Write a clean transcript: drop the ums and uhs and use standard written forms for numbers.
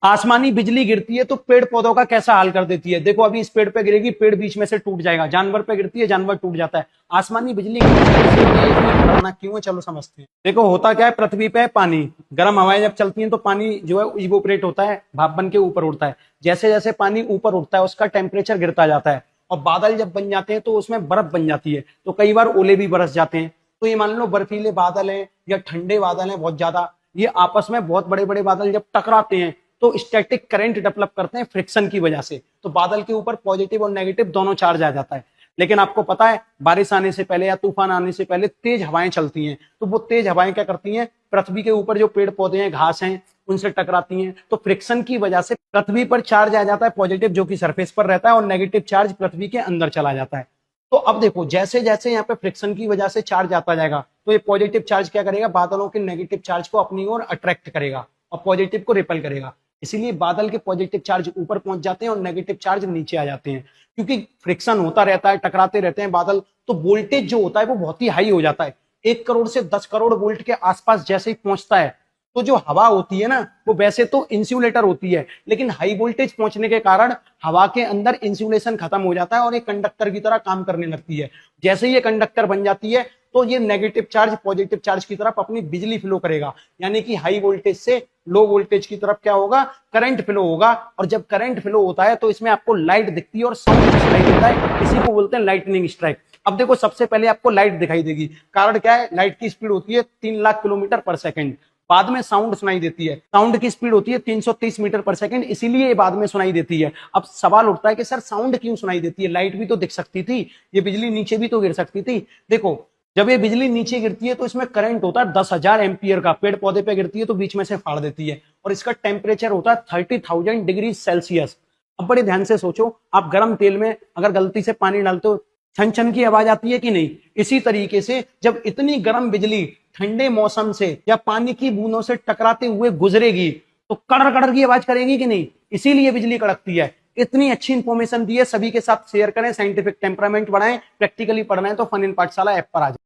आसमानी बिजली गिरती है तो पेड़ पौधों का कैसा हाल कर देती है। देखो अभी इस पेड़ पे गिरेगी, पेड़ बीच में से टूट जाएगा। जानवर पे गिरती है, जानवर टूट जाता है। आसमानी बिजली गिरती है, इसलिए ये घटना क्यों है चलो समझते हैं। देखो होता क्या है, पृथ्वी पे पानी, गर्म हवाएं जब चलती हैं तो पानी जो है इवोपरेट होता है, भाप बन के ऊपर उड़ता है। जैसे जैसे पानी ऊपर उठता है उसका टेम्परेचर गिरता जाता है, और बादल जब बन जाते हैं तो उसमें बर्फ बन जाती है, तो कई बार ओले भी बरस जाते हैं। तो ये मान लो बर्फीले बादल हैं या ठंडे बादल हैं बहुत ज्यादा, ये आपस में बहुत बड़े बड़े बादल जब टकराते हैं तो स्टैटिक करंट डेवलप करते हैं फ्रिक्शन की वजह से। तो बादल के ऊपर पॉजिटिव और नेगेटिव दोनों चार्ज आ जाता है। लेकिन आपको पता है बारिश आने से पहले या तूफान आने से पहले तेज हवाएं चलती हैं, तो वो तेज हवाएं क्या करती हैं, पृथ्वी के ऊपर जो पेड़ पौधे हैं, घास हैं, उनसे टकराती हैं। तो फ्रिक्शन की वजह से पृथ्वी पर चार्ज आ जाता है पॉजिटिव, जो कि सरफेस पर रहता है, और नेगेटिव चार्ज पृथ्वी के अंदर चला जाता है। तो अब देखो जैसे जैसे यहाँ पे फ्रिक्शन की वजह से चार्ज आता जाएगा, तो ये पॉजिटिव चार्ज क्या करेगा, बादलों के नेगेटिव चार्ज को अपनी ओर अट्रैक्ट करेगा और पॉजिटिव को रिपेल करेगा। इसीलिए बादल के पॉजिटिव चार्ज ऊपर पहुंच जाते हैं और नेगेटिव चार्ज नीचे आ जाते हैं। क्योंकि फ्रिक्शन होता रहता है, टकराते रहते हैं बादल, तो वोल्टेज जो होता है वो बहुत ही हाई हो जाता है। 1 करोड़ से 10 करोड़ वोल्ट के आसपास जैसे ही पहुंचता है, तो जो हवा होती है ना, वो वैसे तो इंसुलेटर होती है, लेकिन हाई वोल्टेज पहुंचने के कारण हवा के अंदर इंसुलेशन खत्म हो जाता है और एक कंडक्टर की तरह काम करने लगती है। जैसे ही ये कंडक्टर बन जाती है, तो ये नेगेटिव चार्ज पॉजिटिव चार्ज की तरफ अपनी बिजली फ्लो करेगा, यानी कि हाई वोल्टेज से लो वोल्टेज की तरफ क्या होगा, करंट फ्लो होगा। और जब करंट फ्लो होता है तो इसमें आपको लाइट दिखती है और साउंड सुनाई देता है, इसी को बोलते हैं लाइटनिंग स्ट्राइक। अब देखो सबसे पहले आपको लाइट दिखाई देगी, कारण क्या है, लाइट की स्पीड होती है 3 लाख किलोमीटर पर सेकंड। बाद में साउंड सुनाई देती है, साउंड की स्पीड होती है 330 मीटर पर सेकंड, इसीलिए ये बाद में सुनाई देती है। अब सवाल उठता है कि सर साउंड क्यों सुनाई देती है, लाइट भी तो दिख सकती थी, ये बिजली नीचे भी तो गिर सकती थी। देखो जब ये बिजली नीचे गिरती है तो इसमें करंट होता है 10,000 एम्पियर का, पेड़ पौधे पे गिरती है तो बीच में से फाड़ देती है, और इसका टेम्परेचर होता है 30,000 डिग्री सेल्सियस। अब बड़े ध्यान से सोचो, आप गर्म तेल में अगर गलती से पानी डालते हो, छन छन की आवाज आती है कि नहीं। इसी तरीके से जब इतनी गर्म बिजली ठंडे मौसम से या पानी की बूंदों से टकराते हुए गुजरेगी, तो कड़र कड़र की आवाज करेगी कि नहीं, इसीलिए बिजली कड़कती है। इतनी अच्छी इंफॉर्मेशन दी है, सभी के साथ शेयर करें, साइंटिफिक टेम्परामेंट बढ़ाएं, प्रैक्टिकली पढ़ना है तो फन इन पाठशाला ऐप पर आ जाए।